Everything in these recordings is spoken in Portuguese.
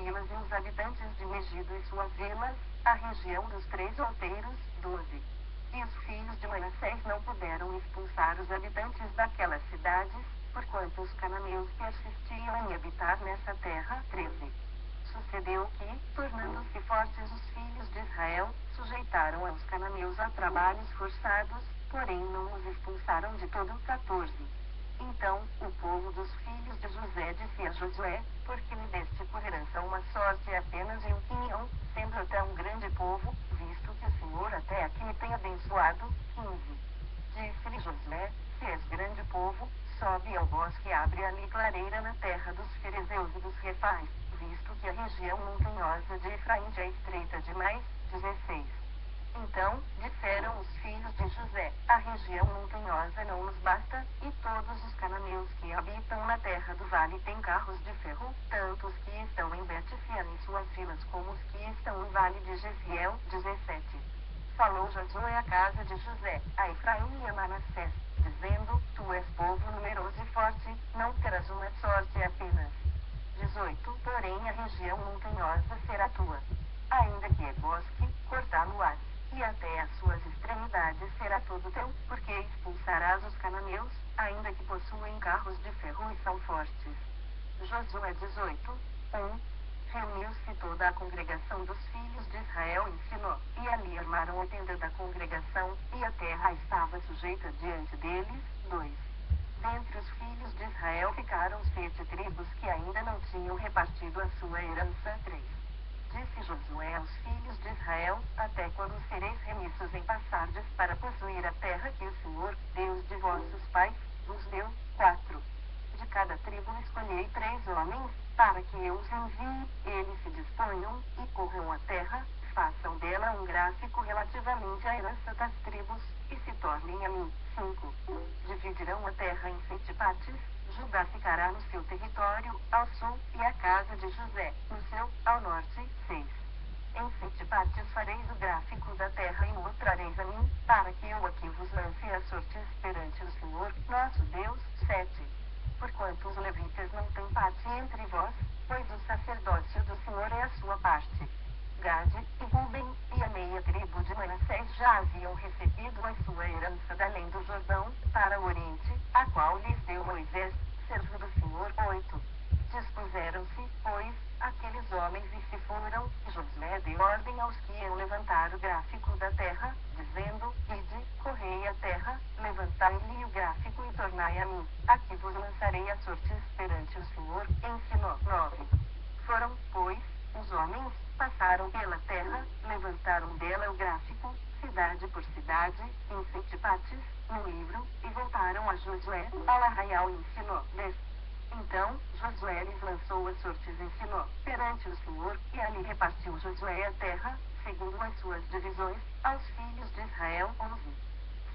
vilas e os habitantes de Megido e suas vilas, a região dos três outeiros, 12. E os filhos de Manassés não puderam expulsar os habitantes daquelas cidades, porquanto os cananeus persistiam em habitar nessa terra, 13. Sucedeu que, tornando-se fortes os filhos de Israel, sujeitaram aos cananeus a trabalhos forçados, porém não os expulsaram de todo, 14. Então, o povo dos filhos de José disse a Josué: por que me deste por herança uma sorte apenas e um quinhão, sendo eu tão grande povo, visto que o Senhor até aqui me tem abençoado? 15. Disse-lhe Josué: se és grande povo, sobe ao bosque e abre ali clareira na terra dos fariseus e dos refais, visto que a região montanhosa de Efraim já é estreita demais. 16. Então, disseram os filhos de José: a região montanhosa não nos basta, e todos os cananeus que habitam na terra do vale têm carros de ferro, tanto os que estão em Bet-Sean e suas vilas como os que estão no vale de Jesiel. 17. Falou Josué à casa de José, a Efraim e a Manassés, dizendo: tu és povo numeroso e forte, não terás uma sorte apenas. 18. Porém a região montanhosa será tua. Ainda que é bosque, cortá-lo-ás, e até as suas extremidades será todo teu, porque expulsarás os cananeus, ainda que possuem carros de ferro e são fortes. Josué 18, 1. Reuniu-se toda a congregação dos filhos de Israel em Siló, e ali armaram a tenda da congregação, e a terra estava sujeita diante deles. 2. Dentre os filhos de Israel ficaram 7 tribos que ainda não tinham repartido a sua herança. 3. Disse Josué aos filhos de Israel: até quando sereis remissos em passardes para possuir a terra que o Senhor, Deus de vossos pais, vos deu? 4. De cada tribo escolhei 3 homens, para que eu os envie, eles se disponham, e corram a terra, façam dela um gráfico relativamente à herança das tribos, e se tornem a mim. 5. Dividirão a terra em 7 partes, Judá ficará no seu território, ao sul, e a casa de José, no seu, ao norte. 6. Em 7 partes fareis o gráfico da terra e mostrareis a mim, para que eu aqui vos lance as sortes perante o Senhor, nosso Deus. 7. Porquanto os levitas não têm parte entre vós, pois o sacerdócio do Senhor é a sua parte. Gade, e Ruben, e a meia tribo de Manassés já haviam recebido a sua herança da além do Jordão, para o oriente, a qual lhes deu Moisés, servo do Senhor. 8. Dispuseram-se, pois, aqueles homens e se foram, e Josué deu ordem aos que iam levantar o gráfico da terra, dizendo: ide, correi a terra, levantai-lhe o gráfico e tornai a mim, aqui vos lançarei as sortes perante o Senhor. Ensinou. 9. Foram, pois, os homens, passaram pela terra, levantaram dela o gráfico, cidade por cidade, em 7 partes, no livro, e voltaram a Josué, ao arraial em Siló. 10. Então, Josué lhes lançou as sortes em Siló, perante o Senhor, e ali repartiu Josué a terra, segundo as suas divisões, aos filhos de Israel. 11.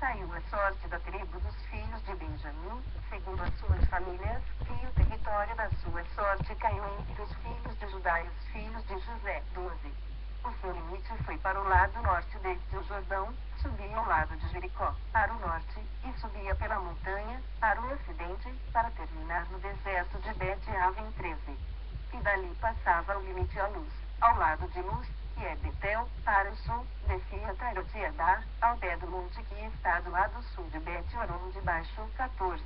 Saiu a sorte da tribo dos filhos de Benjamim, segundo as suas famílias, e o território da sua sorte caiu entre os filhos de Judá e os filhos de José. 12. O seu limite foi para o lado norte desde o Jordão, subia ao lado de Jericó, para o norte, e subia pela montanha, para o ocidente, para terminar no deserto de Bet-Aven. 13. E dali passava o limite à luz, ao lado de Luz, que é Betel, para o sul, descia Tarot-Edar, ao pé do monte que está do lado sul de Bet-Horon de baixo. 14.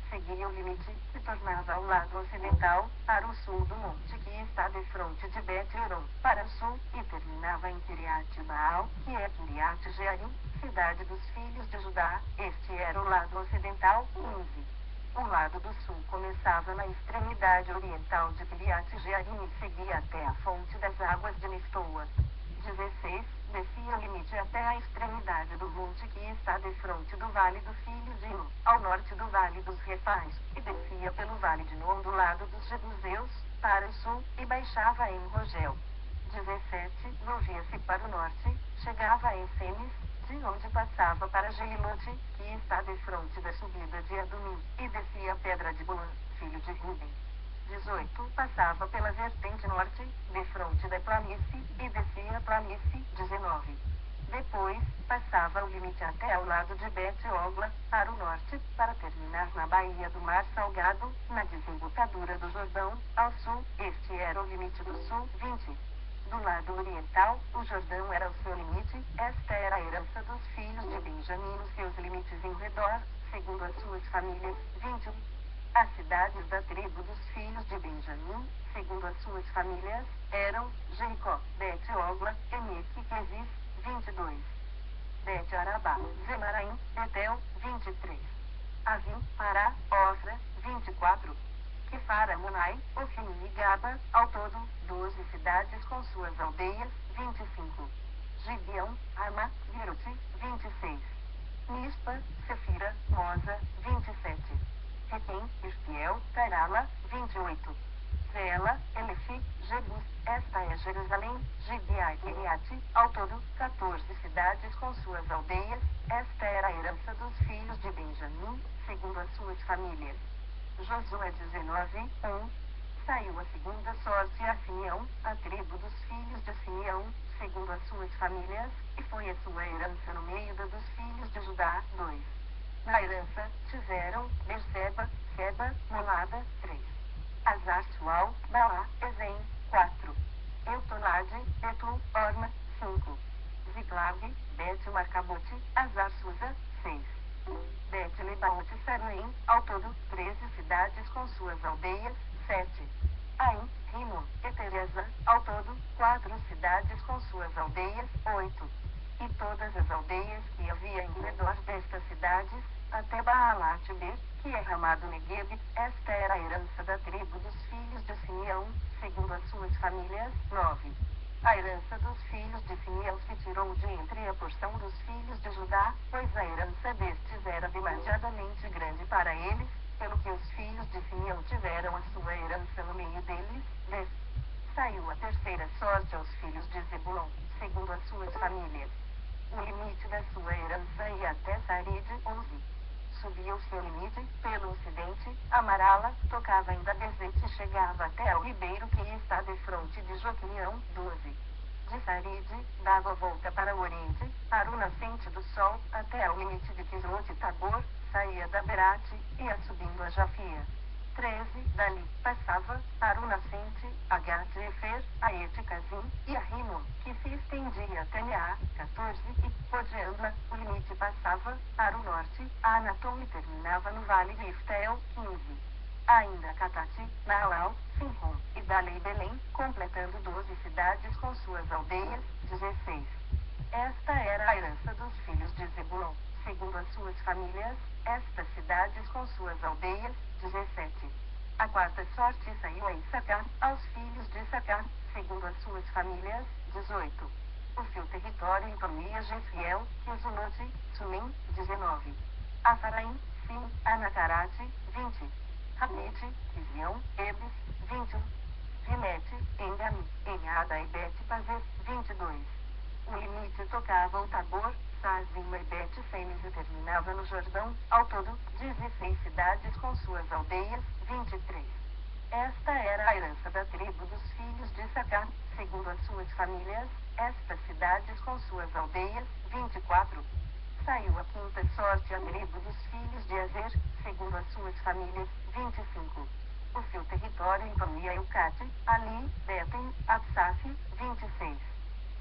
Seguia o limite, e tornava ao lado ocidental, para o sul do monte que está defronte de Bet-Horon, para o sul, e terminava em Kiriat-Baal, que é Kiriat-Jearim, cidade dos filhos de Judá. Este era o lado ocidental. 15. O lado do sul começava na extremidade oriental de Kiriat-Jearim e seguia até a fonte das águas de Neftoa. 16. Descia o limite até a extremidade do monte que está defronte do vale do filho de Inom, ao norte do vale dos Refais, e descia pelo vale de Non do lado dos Jebuseus, para o sul, e baixava em Rogel. 17. Volvia-se para o norte, chegava em Semes, de onde passava para Geilote, que está defronte da subida de Adumim, e descia a pedra de Boan, filho de Ruben. 18. Passava pela vertente norte, defronte da planície, e descia a planície. 19. Depois, passava o limite até ao lado de Bet-Ogla, para o norte, para terminar na Baía do Mar Salgado, na desembocadura do Jordão, ao sul. Este era o limite do sul. 20. Do lado oriental, o Jordão era o seu limite. Esta era a herança dos filhos de Benjamim nos seus limites em redor, segundo as suas famílias. 21. As cidades da tribo dos filhos de Benjamim, segundo as suas famílias, eram Jericó, Bet-Ogla, Eneque, Quezis. 22. Bet-Arabá, Zemaraim, Betel. 23. Avim, Pará, Ofra. 24. Kefara, Monai, Ofim e Gaba, ao todo, 12 cidades com suas aldeias. 25. Gibeão, Ramá, Beerote. 26. Mispa, Sefira, Moza. 27. Retem, Espiel, Tarala. 28. Zela, Elefi, Jebus. Esta é Jerusalém, Gibeá e Kiriate, ao todo, 14 cidades com suas aldeias. Esta era a herança dos filhos de Benjamim, segundo as suas famílias. Josué 19, 1. Saiu a segunda sorte a Simeão, a tribo dos filhos de Simeão, segundo as suas famílias, e foi a sua herança no meio da dos filhos de Judá. 2. Na herança, tiveram, Berseba, Seba, Molada. 3. Azar, Sual, Baá, Ezem. 4. Eutonade, Betul, Orma. 5. Ziclave, Bet-Marcabote, Azar, Susa. 6. Bet-Lebaote, Sarnaim, ao todo, 13 cidades com suas aldeias. 7. Aim, Rimo, Etereza, ao todo, 4 cidades com suas aldeias. 8. E todas as aldeias que havia em redor destas cidades, até Baalat-Ber, que é Ramado Negueb. Esta era a herança da tribo dos filhos de Simeão, segundo as suas famílias. 9. A herança dos filhos de Simeão se tirou de entre a porção dos filhos de Judá, pois a herança destes era demasiadamente grande para eles, pelo que os filhos de Simeão tiveram a sua herança no meio deles. 10. Saiu a terceira sorte aos filhos de Zebulon, segundo as suas famílias. O limite da sua herança ia até Saride. 11. Subia o seu limite, pelo ocidente, Amarala, tocava em Dabezete e chegava até ao ribeiro que está defronte de Joquinião. 12. De Saride, dava volta para o oriente, para o nascente do sol, até ao limite de Quislote Tabor, saía da Berate, ia subindo a Jafia. 13. Dali, passava, para o nascente, a Gat-Efer, a Et-Cazim, e a Rimon, que se estendia até Meá. 14. E, Podeanda, o limite passava, para o norte, a Anatom e terminava no vale de Iftel. 15. Ainda Catati, Naalal, Sinrom, e Dalei Belém, completando 12 cidades com suas aldeias. 16. Esta era a herança dos filhos de Zebulon, segundo as suas famílias, estas cidades com suas aldeias. 17. A quarta sorte saiu a Issacar, aos filhos de Issacar, segundo as suas famílias. 18. O seu território incluía Jesiel, Quezulote, Sunim. 19. Afaraim, Sim, Anacarate. 20. Ramete, Quisião, Ebes. 21. Rimete, Engami, Enhada e Bet-Pazes. 22. O limite tocava o Tabor, Sazima e Bet-Semes e terminava no Jordão, ao todo, 16 cidades com suas aldeias. 23. Esta era a herança da tribo dos filhos de Issacar, segundo as suas famílias, estas cidades com suas aldeias. 24. Saiu a quinta sorte à tribo dos filhos de Azer, segundo as suas famílias. 25. O seu território incluía Eucate, Ali, Betem, Atsaf. 26.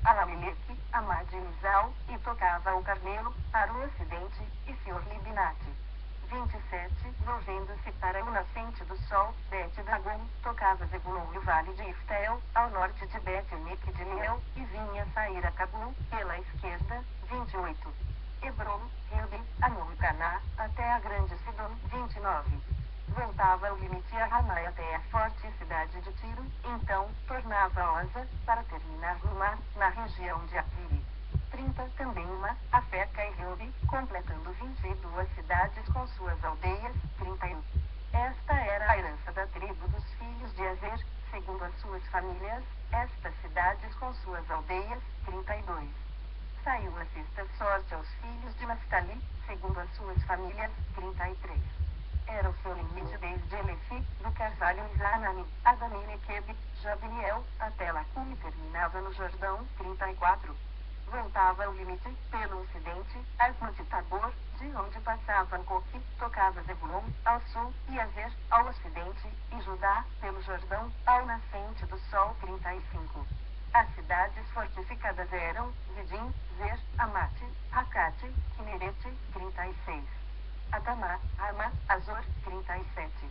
Alameleque, Amad e Mizal, e tocava o Carmelo, para o ocidente, e Senhor Libinate. 27. Volvendo-se para o nascente do sol, Bet-Dagon, tocava Zebulon e o vale de Iftel, ao norte de Bet-Eneque de Liel, e vinha sair a Cabul, pela esquerda. 28. Hebron, Hilbe, Amon e Caná, até a grande Sidom. 29. Voltava o limite a Ramai até a forte cidade de Tiro, então, tornava a Oza, para terminar no mar, na região de Apiri. 30. Também uma, Afeca e Hilbe, completando 22 cidades com suas aldeias. 31. Esta era a herança da tribo dos filhos de Azer, segundo as suas famílias, estas cidades com suas aldeias. 32. Saiu a sexta sorte aos filhos de Naftali, segundo as suas famílias. 33. Era o seu limite desde Elefi, do Carvalho em Zanani, Adami Nequeb, Jabniel, até Lacum e terminava no Jordão. 34. voltava ao limite, pelo ocidente, Asmot-Tabor, de onde passava Coque, tocava Zebulon, ao sul, e Azer, ao ocidente, e Judá, pelo Jordão, ao nascente do sol. 35. As cidades fortificadas eram Zidim, Zer, Amate, Hakate, Kinerete. 36. Adamá, Ama, Azor. 37.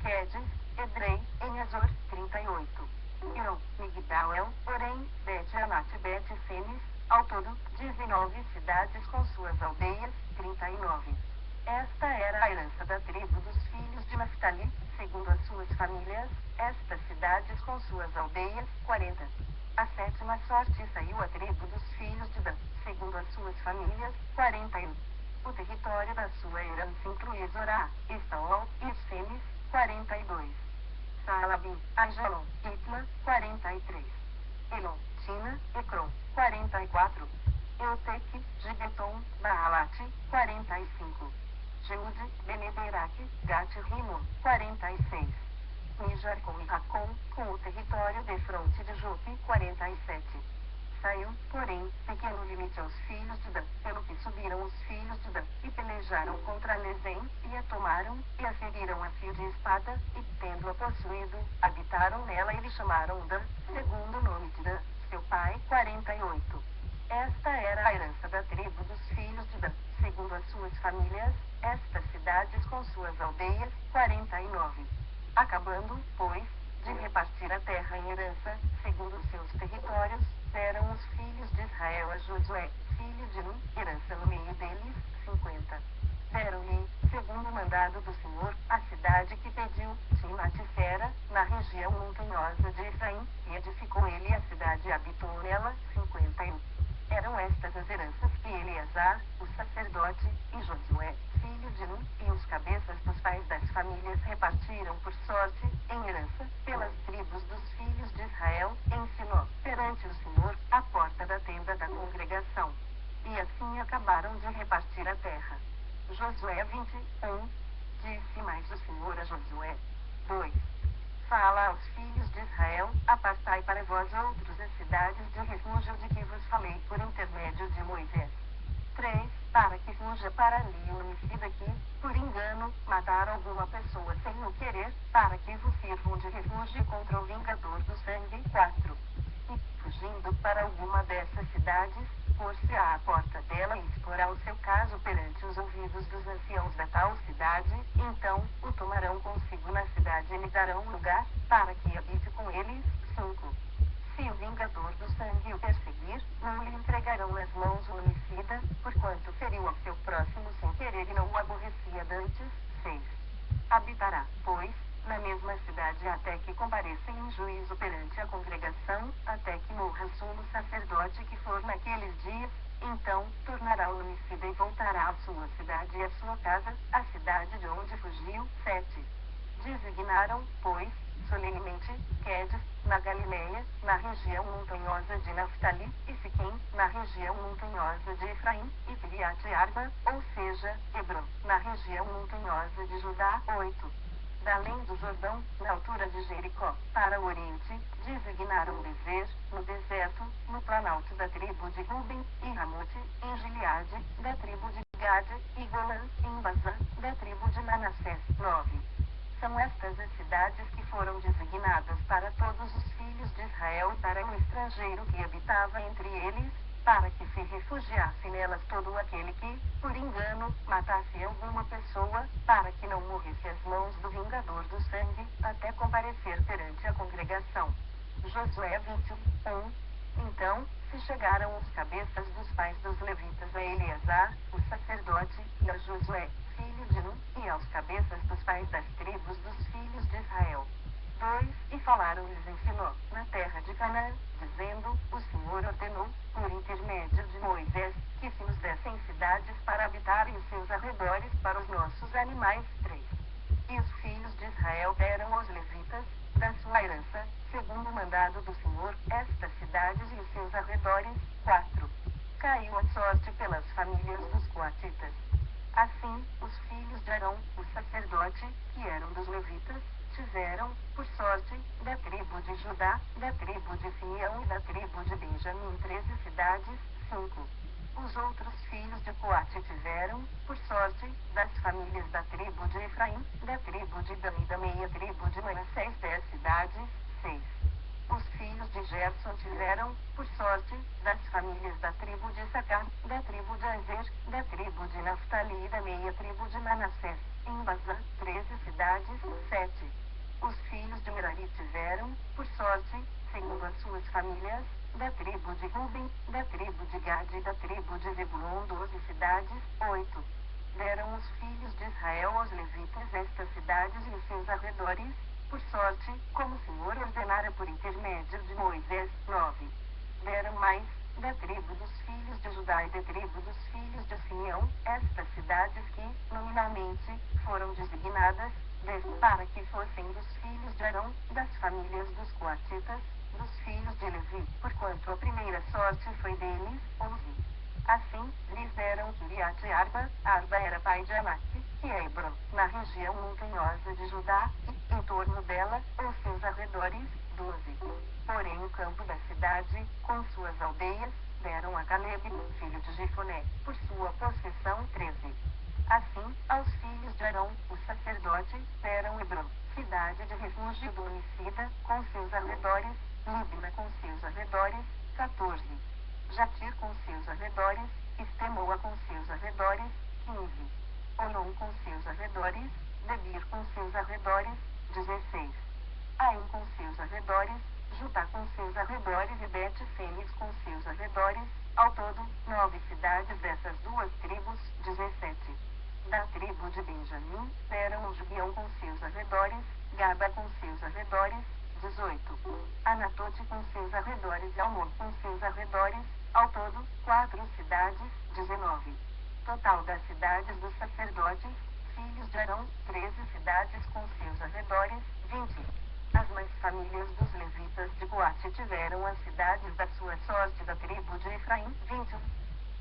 Quedes, Edrei, em Azor. 38. Iron, Migdal, porém, Bet-Anat, Bet-Semes, ao todo, 19 cidades com suas aldeias. 39. Esta era a herança da tribo dos filhos de Naftali, segundo as suas famílias, estas cidades com suas aldeias. 40. A sétima sorte saiu à tribo dos filhos de Dan, segundo as suas famílias. 41. O território da sua herança inclui Zorá, Estaol e Semes. 42. Saalabim, Ajalon, Itla. 43. Elon, Tina, Ecrom. 44. Eutec, Gibeton, Baalate. 45. Jeude, Beneberaque, Gat-Rimon. 46. Mijarcom e Racon, com o território de fronte de Jope. 47. Saiu, porém, pequeno limite aos filhos de Dan, pelo que subiram os filhos de Dan, e pelejaram contra Lezem, e a tomaram, e a feriram a fio de espada, e, tendo-a possuído, habitaram nela e lhe chamaram Dan, segundo o nome de Dan, seu pai. 48. Esta era a herança da tribo dos filhos de Dan, segundo as suas famílias, estas cidades com suas aldeias. 49. Acabando, pois, de repartir a terra em herança, segundo os seus territórios, deram os filhos de Israel a Josué, filho de Nun, herança no meio deles. 50. Deram-lhe, segundo o mandado do Senhor, a cidade que pediu, Timate-Sera, na região montanhosa de Efraim, e edificou ele a cidade e habitou nela. 51. Eram estas as heranças que Eleazar, o sacerdote, e Josué, filho de Nun, e os cabeças dos pais das famílias repartiram por sorte, em herança, pelas tribos dos filhos de Israel, em Siló, perante o Senhor, à porta da tenda da congregação. E assim acabaram de repartir a terra. Josué 21. Disse mais o Senhor a Josué. 2. Fala aos filhos de Israel, apartai para vós outros as cidades de refúgio de que vos falei por intermédio de Moisés. 3. Para que fuja para ali o homicida que, por engano, matar alguma pessoa sem o querer, para que vos sirvam de refúgio contra o vingador do sangue. 4. E, fugindo para alguma dessas cidades, pôr-se à porta dela e exporá o seu caso perante os ouvidos dos anciãos da tal cidade, então, o tomarão consigo na cidade e lhe darão lugar, para que habite com eles. 5. Se o vingador do sangue o perseguir, não lhe entregarão nas mãos o homicida, porquanto feriu ao seu próximo sem querer e não o aborrecia dantes. 6. Habitará, pois, na mesma cidade até que compareça em juízo perante a congregação, até que morra o sumo sacerdote que for naqueles dias, então, tornará o homicida e voltará à sua cidade e à sua casa, a cidade de onde fugiu. 7. Designaram, pois, solenemente, Quedes, na Galileia, na região montanhosa de Naftali, e Siquém, na região montanhosa de Efraim, e Kiriat-Arba, ou seja, Hebron, na região montanhosa de Judá. 8. Da além do Jordão, na altura de Jericó, para o oriente, designaram Bezer, no deserto, no planalto da tribo de Ruben, e Ramote, em Gileade, da tribo de Gade, e Golã, em Bazã, da tribo de Manassés. 9. São estas as cidades que foram designadas para todos os filhos de Israel e para o estrangeiro que habitava entre eles, para que se refugiasse nelas todo aquele que, por engano, matasse alguma pessoa, para que não morresse às mãos do vingador do sangue, até comparecer perante a congregação. Josué 21. Então, se chegaram os cabeças dos pais dos levitas a Eleazar, o sacerdote, e a Josué, filho de Nun, e aos cabeças dos pais das tribos dos filhos de Israel. 2. E falaram-lhes em Siló, na terra de Canaã, dizendo, o Senhor ordenou, por intermédio de Moisés, que se nos dessem cidades para habitarem os seus arredores para os nossos animais. 3. E os filhos de Israel deram aos levitas, da sua herança, segundo o mandado do Senhor, estas cidades e os seus arredores. 4. Caiu a sorte pelas famílias dos coatitas. Assim, os filhos de Arão, o sacerdote, que eram dos levitas, tiveram, por sorte, da tribo de Judá, da tribo de Simeão e da tribo de Benjamim 13 cidades. 5. Os outros filhos de Coate tiveram, por sorte, das famílias da tribo de Efraim, da tribo de Dan e da meia tribo de Manassés 10 cidades. 6. Os filhos de Gerson tiveram, por sorte, das famílias da tribo de Issacar, da tribo de Azer, da tribo de Naftali e da meia tribo de Manassés, em Bazã, 13 cidades. 7. Os filhos de Merari tiveram, por sorte, segundo as suas famílias, da tribo de Ruben, da tribo de Gade e da tribo de Zebulon 12 cidades. 8. Deram os filhos de Israel aos levitas estas cidades e os seus arredores, por sorte, como o Senhor ordenara por intermédio de Moisés. 9. Deram mais, da tribo dos filhos de Judá e da tribo dos filhos de Simeão, estas cidades que, nominalmente, foram designadas, para que fossem dos filhos de Arão, das famílias dos coatitas, dos filhos de Levi, porquanto a primeira sorte foi deles. 11. Assim, lhes deram Kiriat Arba. Arba era pai de Anaque, que é Hebron, na região montanhosa de Judá, e, em torno dela, os seus arredores. 12. Porém o campo da cidade, com suas aldeias, deram a Caleb, filho de Jefoné, por sua possessão. 13. Assim, aos filhos de Arão, o sacerdote, deram Hebron, cidade de refúgio do homicida, com seus arredores, Libna com seus arredores. 14. Jatir com seus arredores, Estemoa com seus arredores. 15. Olom com seus arredores, Debir com seus arredores. 16. Aim com seus arredores, Judá com seus arredores e Bet-Semes com seus arredores, ao todo, 9 cidades dessas duas tribos. 17. Da tribo de Benjamim, deram o Gibeão com seus arredores, Gaba com seus arredores. 18. Anatote com seus arredores e Almon com seus arredores, ao todo, 4 cidades. 19. Total das cidades dos sacerdotes, filhos de Arão, 13 cidades com seus arredores. 20. As mais famílias dos levitas de Coate tiveram as cidades da sua sorte da tribo de Efraim. 21.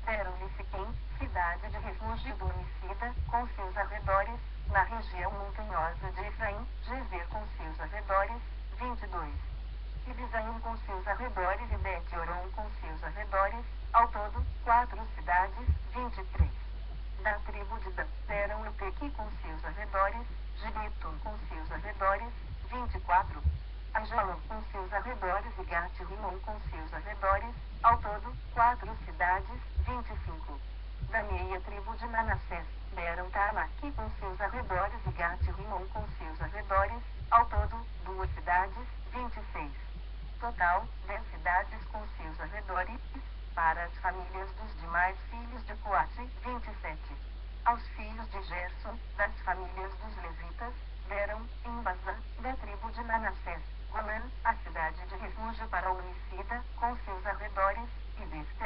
Deram-lhe Siquém, cidade de refúgio do homicida, com seus arredores, na região montanhosa de Efraim, Gezer com seus arredores. 22. Ibizaim com seus arredores e Bet-Oron com seus arredores, ao todo, 4 cidades. 23. Da tribo de Dan, deram Epeque com seus arredores, Gibeton com seus arredores. 24. Ajalon com seus arredores e Gat-Rimon com seus arredores, ao todo, 4 cidades. 25. Da meia tribo de Manassés, deram Taanaqui com seus arredores e Gat-Rimon com seus arredores, ao todo, 2 cidades. 26. Total, 10 cidades com seus arredores, para as famílias dos demais filhos de Coate. 27. Aos filhos de Gerson, das famílias dos levitas, deram, em Bazã, da tribo de Manassés, Golã, a cidade de refúgio para o homicida, com seus arredores, e Beste